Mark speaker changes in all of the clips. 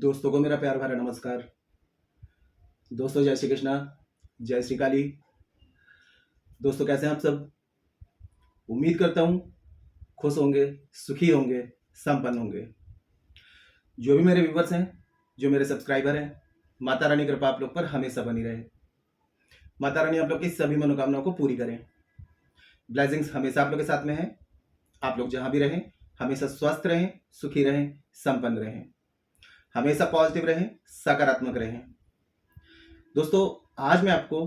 Speaker 1: दोस्तों को मेरा प्यार भरा नमस्कार। दोस्तों जय श्री कृष्णा, जय श्री काली। दोस्तों कैसे हैं आप सब? उम्मीद करता हूँ खुश होंगे, सुखी होंगे, संपन्न होंगे। जो भी मेरे व्यूवर्स हैं, जो मेरे सब्सक्राइबर हैं, माता रानी कृपा आप लोग पर हमेशा बनी रहे। माता रानी आप लोग की सभी मनोकामनाओं को पूरी करें। ब्लेसिंग्स हमेशा आप लोग के साथ में है। आप लोग जहाँ भी रहें हमेशा स्वस्थ रहें, सुखी रहें, संपन्न रहें, हमेशा पॉजिटिव रहें, सकारात्मक रहें। दोस्तों आज मैं आपको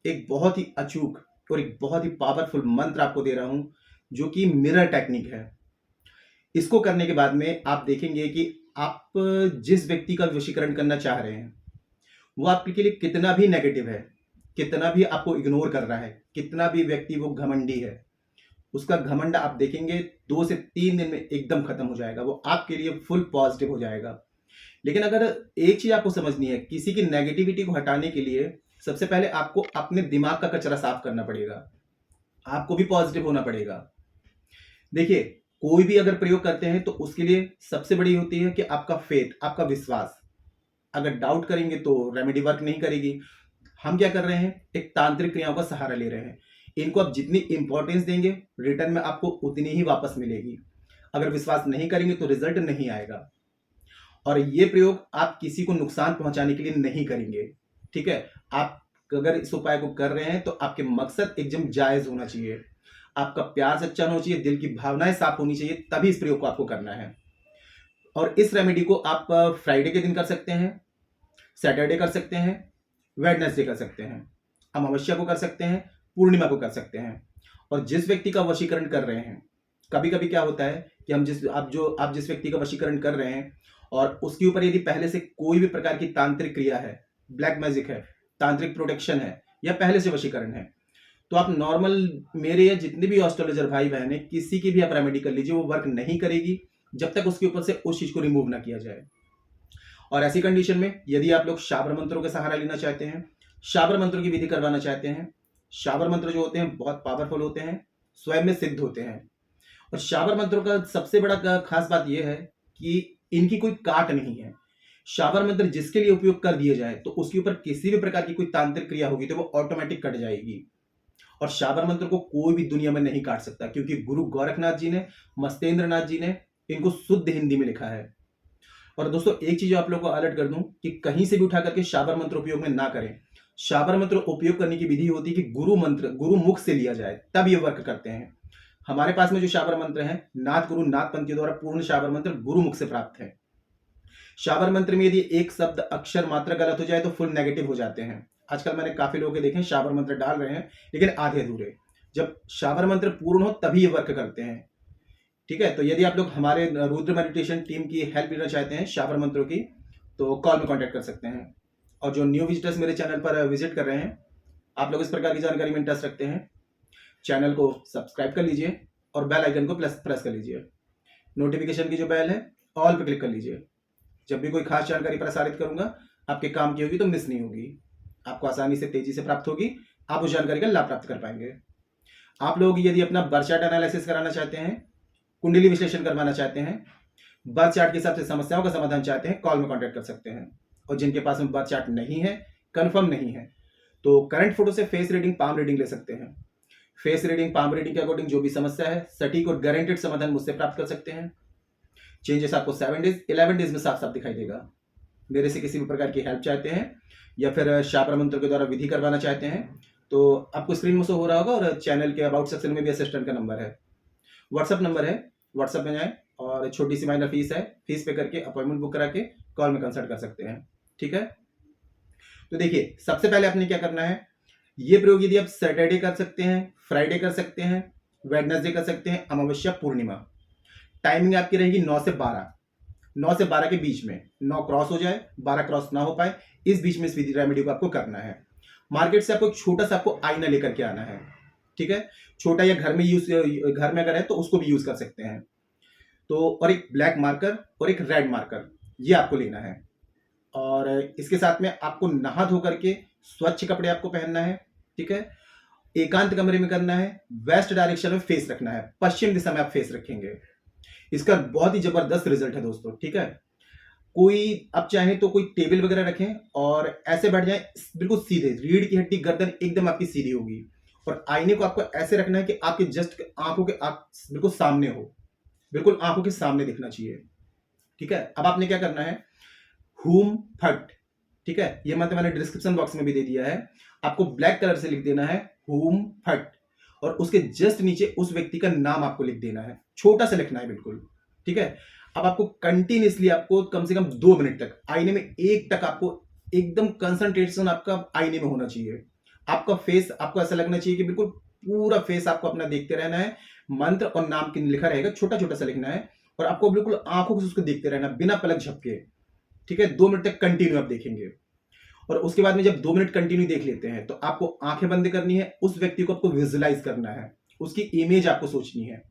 Speaker 1: एक बहुत ही अचूक और एक बहुत ही पावरफुल मंत्र आपको दे रहा हूं जो कि मिरर टेक्निक है। इसको करने के बाद में आप देखेंगे कि आप जिस व्यक्ति का वशीकरण करना चाह रहे हैं वो आपके लिए कितना भी नेगेटिव है, कितना भी आपको इग्नोर कर रहा है, कितना भी व्यक्ति वो घमंडी है, उसका घमंड आप देखेंगे 2 से 3 दिन में एकदम खत्म हो जाएगा। वो आपके लिए फुल पॉजिटिव हो जाएगा। लेकिन अगर एक चीज आपको समझनी है, किसी की नेगेटिविटी को हटाने के लिए सबसे पहले आपको अपने दिमाग का कचरा साफ करना पड़ेगा। आपको भी पॉजिटिव होना पड़ेगा। देखिए कोई भी अगर प्रयोग करते हैं तो उसके लिए सबसे बड़ी होती है कि आपका फेथ, आपका विश्वास। अगर डाउट करेंगे तो रेमेडी वर्क नहीं करेगी। हम क्या कर रहे हैं, एक तांत्रिक क्रियाओं का सहारा ले रहे हैं। इनको आप जितनी इंपॉर्टेंस देंगे रिटर्न में आपको उतनी ही वापस मिलेगी। अगर विश्वास नहीं करेंगे तो रिजल्ट नहीं आएगा। और ये प्रयोग आप किसी को नुकसान पहुंचाने के लिए नहीं करेंगे, ठीक है। आप अगर इस उपाय को कर रहे हैं तो आपके मकसद एकदम जायज होना चाहिए, आपका प्यार सच्चा होना चाहिए, दिल की भावनाएं साफ होनी चाहिए, तभी इस प्रयोग को आपको करना है। और इस रेमेडी को आप फ्राइडे के दिन कर सकते हैं, सैटरडे कर सकते हैं, वेडनेसडे कर सकते हैं, अमावस्या को कर सकते हैं, पूर्णिमा को कर सकते हैं। और जिस व्यक्ति का वशीकरण कर रहे हैं, कभी कभी क्या होता है कि आप जिस व्यक्ति का वशीकरण कर रहे हैं और उसके ऊपर यदि पहले से कोई भी प्रकार की तांत्रिक क्रिया है, ब्लैक मैजिक है, तांत्रिक प्रोटेक्शन है या पहले से वशीकरण है, तो आप नॉर्मल मेरे या जितने भी एस्ट्रोलॉजर भाई बहन है किसी की भी आप रेमेडी कर लीजिए, वो वर्क नहीं करेगी जब तक उसके ऊपर से उस चीज को रिमूव ना किया जाए। और ऐसी कंडीशन में यदि आप लोग शाबर मंत्रों का सहारा लेना चाहते हैं, शाबर मंत्रों की विधि करवाना चाहते हैं, शाबर मंत्र जो होते हैं बहुत पावरफुल होते हैं, स्वयं में सिद्ध होते हैं। और शाबर मंत्रों का सबसे बड़ा खास बात यह है कि इनकी कोई काट नहीं है। शाबर मंत्र जिसके लिए उपयोग कर दिए जाए तो उसके ऊपर किसी भी प्रकार की कोई तांत्रिक क्रिया होगी तो वो ऑटोमेटिक कट जाएगी। और शाबर मंत्र को कोई भी दुनिया में नहीं काट सकता, क्योंकि गुरु गोरखनाथ जी ने, मस्तेंद्र नाथ जी ने इनको शुद्ध हिंदी में लिखा है। और दोस्तों एक चीज आप लोग को अलर्ट कर दूं कि कहीं से भी उठा करके शाबर मंत्र उपयोग में ना करें। शाबर मंत्र उपयोग करने की विधि होती है कि गुरु मंत्र गुरु मुख से लिया जाए तब ये वर्क करते हैं। हमारे पास में जो शाबर मंत्र है नाथ गुरु नाथ पंथ द्वारा पूर्ण शाबर मंत्र गुरु मुख से प्राप्त है। शाबर मंत्र में यदि एक शब्द अक्षर मात्रा गलत हो जाए तो फुल नेगेटिव हो जाते हैं। आजकल मैंने काफी लोग देखे शाबर मंत्र डाल रहे हैं लेकिन आधे अधूरे। जब शाबर मंत्र पूर्ण हो तभी ये वर्क करते हैं, ठीक है। तो यदि आप लोग हमारे रुद्र मेडिटेशन टीम की हेल्प लेना चाहते हैं शाबर मंत्रों की तो कॉल में कॉन्टेक्ट कर सकते हैं। और जो न्यू विजिटर्स मेरे चैनल पर विजिट कर रहे हैं, आप लोग इस प्रकार की जानकारी में इंटरेस्ट रखते हैं, चैनल को सब्सक्राइब कर लीजिए और बेल आइकन को प्रेस कर लीजिए। नोटिफिकेशन की जो बेल है ऑल पे क्लिक कर लीजिए। जब भी कोई खास जानकारी प्रसारित करूंगा आपके काम की होगी तो मिस नहीं होगी, आपको आसानी से तेजी से प्राप्त होगी, आप उस जानकारी का लाभ प्राप्त कर पाएंगे। आप लोग यदि अपना बर्थ चार्ट एनालिसिस कराना चाहते हैं, कुंडली विश्लेषण करवाना चाहते हैं, बर्थ चार्ट के हिसाब से समस्याओं का समाधान चाहते हैं, कॉल में कॉन्टेक्ट कर सकते हैं। और जिनके पास में बर्थ चार्ट नहीं है, कंफर्म नहीं है, तो करंट फोटो से फेस रीडिंग, पाम रीडिंग ले सकते हैं। फेस रीडिंग, पाम रीडिंग के अकॉर्डिंग जो भी समस्या है सटीक और गारंटेड समाधान मुझसे प्राप्त कर सकते हैं। चेंजेस आपको 7 डेज 11 डेज में साफ साफ दिखाई देगा। मेरे से किसी भी प्रकार की हेल्प चाहते हैं या फिर शाबर मंत्र के द्वारा विधि करवाना चाहते हैं तो आपको स्क्रीन में शो हो रहा होगा और चैनल के अबाउट सेक्शन में भी असिस्टेंट का नंबर है, व्हाट्सअप नंबर है, व्हाट्सअप में जाएं और छोटी सी माइनर फीस है, फीस पे करके अपॉइंटमेंट बुक करा के कॉल में कंसल्ट कर सकते हैं, ठीक है। तो देखिए सबसे पहले आपने क्या करना है, ये प्रयोग यदि आप सैटरडे कर सकते हैं, फ्राइडे कर सकते हैं, वेडनेसडे कर सकते हैं, अमावस्या पूर्णिमा। टाइमिंग आपकी रहेगी 9 से 12, 9 से 12 के बीच में। 9 क्रॉस हो जाए, 12 क्रॉस ना हो पाए, इस बीच में इस विधि रेमेडी को आपको करना है। मार्केट से आपको एक छोटा सा आपको आईना लेकर के आना है, ठीक है। छोटा या घर में अगर है तो उसको भी यूज कर सकते हैं। तो और एक ब्लैक मार्कर और एक रेड मार्कर ये आपको लेना है। और इसके साथ में आपको नहा धो करके स्वच्छ कपड़े आपको पहनना है, ठीक है। एकांत कमरे में करना है, वेस्ट डायरेक्शन में फेस रखना है, पश्चिम दिशा में आप फेस रखेंगे। इसका बहुत ही जबरदस्त रिजल्ट है दोस्तों, ठीक है। कोई आप चाहें तो कोई टेबल वगैरह रखें और ऐसे बैठ जाएं, बिल्कुल सीधे, रीढ़ की हड्डी गर्दन एकदम आपकी सीधी होगी। और आईने को आपको ऐसे रखना है कि आपके जस्ट आंखों के बिल्कुल सामने हो, बिल्कुल आंखों के सामने दिखना चाहिए। ठीक है, अब आपने क्या करना है, हुम फट, ठीक है, ये मतलब मैंने डिस्क्रिप्शन बॉक्स में भी दे दिया है। आपको ब्लैक कलर से लिख देना है हुम फट, और उसके जस्ट नीचे उस व्यक्ति का नाम आपको लिख देना है, छोटा सा लिखना है बिल्कुल। ठीक है, अब आपको कंटिन्यूसली आपको कम से कम 2 मिनट तक आईने में एक टक आपको एकदम कंसंट्रेशन आपका आईने में होना चाहिए। आपका फेस आपको ऐसा लगना चाहिए कि बिल्कुल पूरा फेस आपको अपना देखते रहना है। मंत्र और नाम की लिखा रहेगा, छोटा छोटा सा लिखना है, और आपको बिल्कुल आंखों से उसको देखते रहना बिना पलक झपके। ठीक है, 2 मिनट तक कंटिन्यू आप देखेंगे। और उसके बाद में जब 2 मिनट कंटिन्यू देख लेते हैं तो आपको आंखें बंद करनी है, उस व्यक्ति को आपको विजुअलाइज करना है, उसकी इमेज आपको सोचनी है।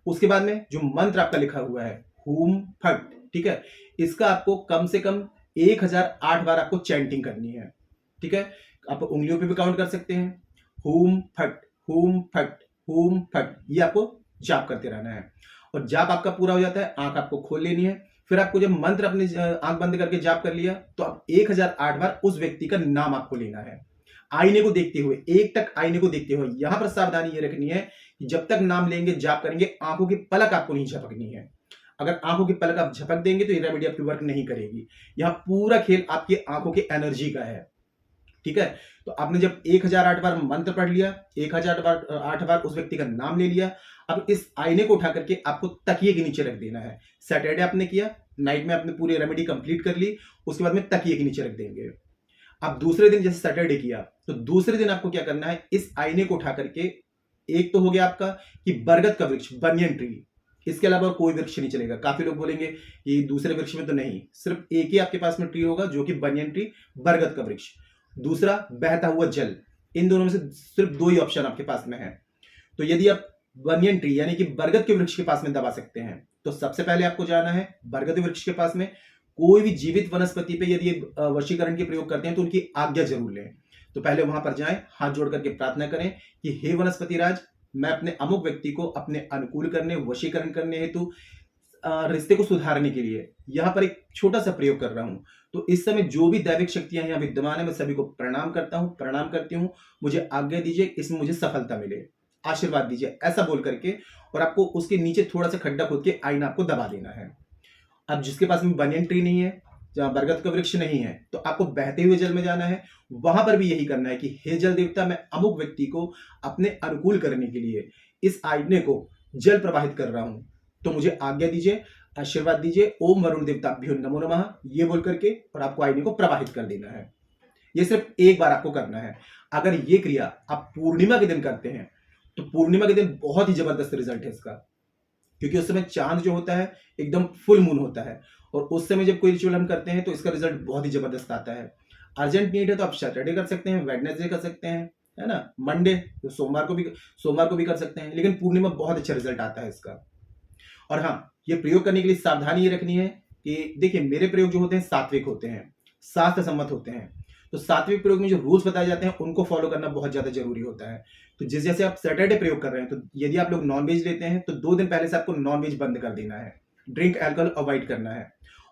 Speaker 1: उसके बाद में जो मंत्र आपका लिखा हुआ है हुम फट, ठीक है, इसका आपको कम से कम 1008 बार आपको चैंटिंग करनी है। ठीक है, आप उंगलियों पे भी काउंट कर सकते हैं, हुम फट हुम फट हुम फट, ये आपको जाप करते रहना है। और जाप आपका पूरा हो जाता है, आंख आपको खोल लेनी है। फिर आपको जब मंत्र अपने आंख बंद करके जाप कर लिया तो आप 1008 बार उस व्यक्ति का नाम आपको लेना है, आईने को देखते हुए, एक टक आईने को देखते हुए। यहां पर सावधानी ये रखनी है कि जब तक नाम लेंगे, जाप करेंगे, आंखों की पलक आपको नहीं झपकनी है। अगर आंखों की पलक आप झपक देंगे तो ये रेमेडी आपकी वर्क नहीं करेगी। यहां पूरा खेल आपकी आंखों की एनर्जी का है। ठीक है, तो आपने जब 1008 बार मंत्र पढ़ लिया, 1008 बार उस व्यक्ति का नाम ले लिया, अब इस आईने को उठा करके आपको तकिए के नीचे रख देना है। सैटरडे आपने किया, नाइट में आपने पूरी रेमेडी कंप्लीट कर ली, उसके बाद में तकिए के नीचे रख देंगे। अब दूसरे दिन जैसे सैटरडे किया तो दूसरे दिन आपको क्या करना है, इस आईने को उठा करके, एक तो हो गया आपका कि बरगद का वृक्ष, बनियन ट्री, इसके अलावा कोई वृक्ष नहीं चलेगा। काफी लोग बोलेंगे कि दूसरे वृक्ष में तो नहीं, सिर्फ एक ही आपके पास में ट्री होगा जो कि बनियन ट्री, बरगद का वृक्ष। दूसरा बहता हुआ जल, इन दोनों में से सिर्फ 2 ही ऑप्शन आपके पास में है। तो यदि आप बनियन ट्री यानी कि बरगद के वृक्ष के पास में दबा सकते हैं तो सबसे पहले आपको जाना है बरगद वृक्ष के पास में। कोई भी जीवित वनस्पति पे यदि वशीकरण के प्रयोग करते हैं तो उनकी आज्ञा जरूर लें। तो पहले वहां पर जाएं, हाथ जोड़ करके प्रार्थना करें कि हे वनस्पति राज, मैं अपने अमुक व्यक्ति को अपने अनुकूल करने, वशीकरण करने हेतु, रिश्ते को सुधारने के लिए यहां पर एक छोटा सा प्रयोग कर रहा हूं। तो इस समय जो भी दैविक शक्तियां यहां विद्यमान है, मैं सभी को प्रणाम करता हूं, प्रणाम करती हूं, मुझे आज्ञा दीजिए, इसमें मुझे सफलता मिले, आशीर्वाद दीजिए, ऐसा बोल करके। और आपको उसके नीचे थोड़ा सा खड्डा खोद के आईना आपको दबा देना है। अब जिसके पास में बनियन ट्री नहीं है, जहां बरगद का वृक्ष नहीं है, तो आपको बहते हुए जल में जाना है। वहां पर भी यही करना है कि हे जल देवता, मैं अमुक व्यक्ति को अपने अनुकूल करने के लिए इस आईने को जल प्रवाहित कर रहा हूं, तो मुझे आज्ञा दीजिए, आशीर्वाद दीजिए, ओम वरुण देवताभ्यो नमो नमः, ये बोल करके और आपको आईने को प्रवाहित कर देना है। ये सिर्फ एक बार आपको करना है। अगर ये क्रिया आप पूर्णिमा के दिन करते हैं तो पूर्णिमा के दिन बहुत ही जबरदस्त रिजल्ट है इसका, क्योंकि उस समय चांद जो होता है एकदम फुल मून होता है, और उस समय जब कोई रिचुअल हम करते हैं तो इसका रिजल्ट बहुत ही जबरदस्त आता है। अर्जेंट नीड है तो आप सैटरडे कर सकते हैं, वेडनेसडे कर सकते हैं, है ना, मंडे, तो सोमवार को भी कर सकते हैं, लेकिन पूर्णिमा बहुत अच्छा रिजल्ट आता है इसका। और हाँ, ये प्रयोग करने के लिए सावधानी ये रखनी है कि देखिए, मेरे प्रयोग जो होते हैं सात्विक होते हैं, शास्त्र सम्मत होते हैं। तो सात्विक प्रयोग में जो रूल्स बताए जाते हैं उनको फॉलो करना बहुत ज्यादा जरूरी होता है। तो जिस जैसे आप सैटरडे प्रयोग कर रहे हैं, तो यदि आप लोग नॉनवेज लेते हैं तो 2 दिन पहले से आपको नॉनवेज बंद कर देना है, ड्रिंक अल्कोहल अवॉइड करना है।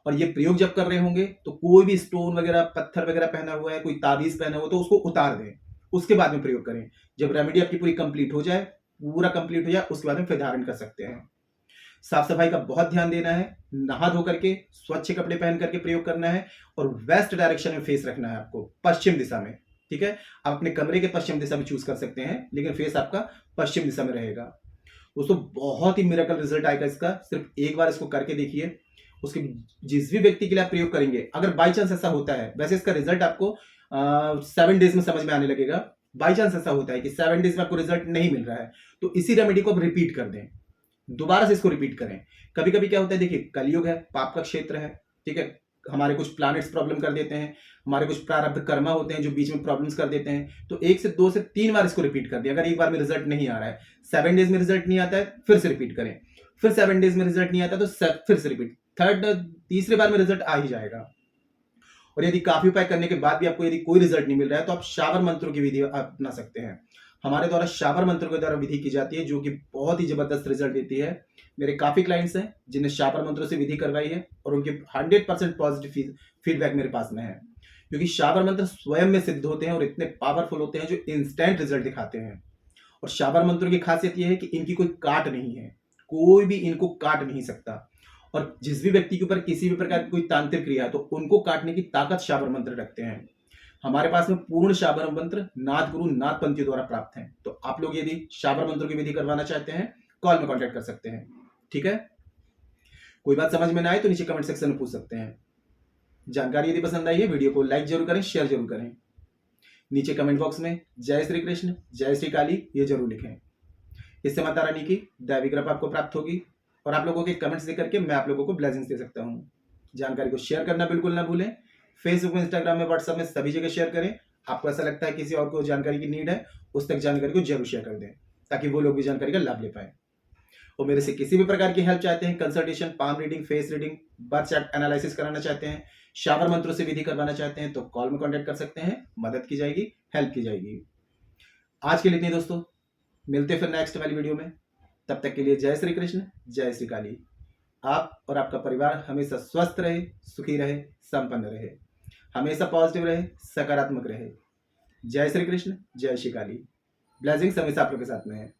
Speaker 1: और ये प्रयोग जब कर रहे होंगे तो कोई भी स्टोन वगैरह, पत्थर वगैरह पहना हुआ है, कोई ताबीज पहना हुआ है, तो उसको उतार दें, उसके बाद में प्रयोग करें। जब रेमेडी आपकी पूरी कंप्लीट हो जाए, पूरा कंप्लीट हो जाए, उसके बाद में फिर धारण कर सकते हैं। साफ सफाई का बहुत ध्यान देना है, नहा धो करके स्वच्छ कपड़े पहन करके प्रयोग करना है, और वेस्ट डायरेक्शन में फेस रखना है आपको, पश्चिम दिशा में। ठीक है, आप अपने कमरे के पश्चिम दिशा में चूज कर सकते हैं, लेकिन फेस आपका पश्चिम दिशा में रहेगा। दोस्तों, बहुत ही मिरेकल रिजल्ट आएगा इसका, सिर्फ एक बार इसको करके देखिए। उसके जिस भी व्यक्ति के लिए आप प्रयोग करेंगे, अगर बाई चांस ऐसा होता है, वैसे इसका रिजल्ट आपको 7 डेज में समझ में आने लगेगा। बाई चांस ऐसा होता है कि 7 डेज में आपको रिजल्ट नहीं मिल रहा है, तो इसी रेमेडी को आप रिपीट कर दें, दोबारा से इसको रिपीट करें। कभी कभी क्या होता है, देखिए, कलयुग है, पाप का क्षेत्र है, ठीक है, हमारे कुछ प्लैनेट्स प्रॉब्लम कर देते हैं, हमारे कुछ प्रारब्ध कर्मा होते हैं जो बीच में प्रॉब्लम्स कर देते हैं। तो 1 से 2 से 3 बार इसको रिपीट कर दिया। अगर एक बार में रिजल्ट नहीं आ रहा है, 7 डेज में रिजल्ट नहीं आता है, फिर से रिपीट करें, फिर 7 डेज में रिजल्ट नहीं आता तो फिर से रिपीट, तीसरे बार में रिजल्ट आ ही जाएगा। और यदि काफी उपाय करने के बाद भी आपको यदि कोई रिजल्ट नहीं मिल रहा है तो आप शावर मंत्रों की विधि अपना सकते हैं। हमारे द्वारा शाबर मंत्र के द्वारा विधि की जाती है, जो कि बहुत ही जबरदस्त रिजल्ट देती है। मेरे काफी क्लाइंट्स हैं जिन्हें शाबर मंत्रों से विधि करवाई है और उनके 100% पॉजिटिव फीडबैक मेरे पास में है, क्योंकि शाबर मंत्र स्वयं में सिद्ध होते हैं और इतने पावरफुल होते हैं जो इंस्टेंट रिजल्ट दिखाते हैं। और शाबर मंत्रों की खासियत यह है कि इनकी कोई काट नहीं है, कोई भी इनको काट नहीं सकता। और जिस भी व्यक्ति के ऊपर किसी भी प्रकार की कोई तांत्रिक क्रिया है तो उनको काटने की ताकत शाबर मंत्र रखते हैं। हमारे पास में पूर्ण शाबर मंत्र नाथ गुरु नाथ पंथी द्वारा प्राप्त है। तो आप लोग यदि शाबर मंत्रों की विधि करवाना चाहते हैं, कॉल में कांटेक्ट कर सकते हैं। ठीक है, कोई बात समझ में ना आए तो नीचे कमेंट सेक्शन में पूछ सकते हैं। जानकारी यदि पसंद आई है, वीडियो को लाइक जरूर करें, शेयर जरूर करें। नीचे कमेंट बॉक्स में जय श्री कृष्ण, जय श्री काली ये जरूर लिखें। इससे माता रानी की दैवी कृपा आपको प्राप्त होगी और आप लोगों के कमेंट्स देकर के मैं आप लोगों को ब्लेसिंग्स दे सकता हूँ। जानकारी को शेयर करना बिल्कुल ना भूलें। फेसबुक में, इंस्टाग्राम में, व्हाट्सएप में सभी जगह शेयर करें। आपको ऐसा लगता है किसी और को जानकारी की नीड है, उस तक जानकारी को जरूर शेयर कर दें ताकि वो लोग भी जानकारी का लाभ ले पाए। और मेरे से किसी भी प्रकार की हेल्प चाहते हैं, consultation, palm reading, face reading, birth chart analysis कराना चाहते हैं, शाबर मंत्रों से विधि करवाना चाहते हैं तो कॉल में कांटेक्ट कर सकते हैं। मदद की जाएगी, हेल्प की जाएगी। आज के लिए इतनी दोस्तों, मिलते फिर नेक्स्ट वाली वीडियो में। तब तक के लिए जय श्री कृष्ण, जय श्री काली। आप और आपका परिवार हमेशा स्वस्थ रहे, सुखी रहे, संपन्न रहे, हमेशा पॉजिटिव रहे, सकारात्मक रहे। जय श्री कृष्ण, जय श्री काली। ब्लेसिंग्स हमेशा आप लोग के साथ में है।